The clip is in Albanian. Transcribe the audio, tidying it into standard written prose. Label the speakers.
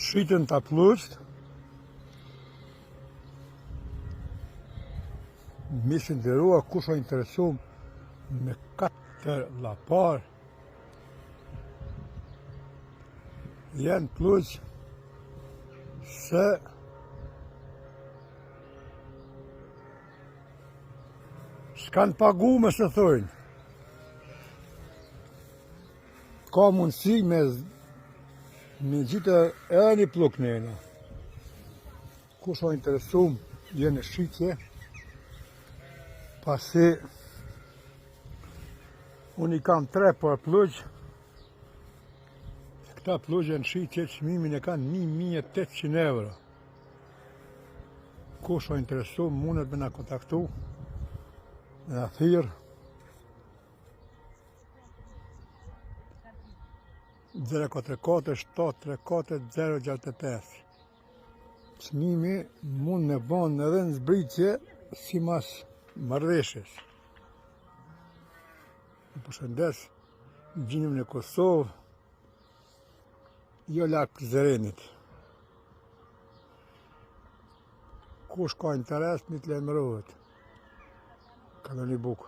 Speaker 1: Shitën të plust, mishin të rua kush o interesum me 4 lapar, janë plus se s'kan pagu me se thojnë. Ka mundësi me gjithë edhe një pluk njëna. Kush o interesum, jenë në shqitje, pasi unë i kam 3 për plugj, këta plugje në shqitje çmimin e kanë 1.800 euro. Kush o interesum, mundet me na kontaktu, me na thirr 044-734-065. Çmimi mund me bon edhe në zbritje si mas marrëveshjes. Përshëndes, gjinem në Kosovë, jo larg Zerenit. Kush ka interes, mi të lajmërohet. Kaloni bukë.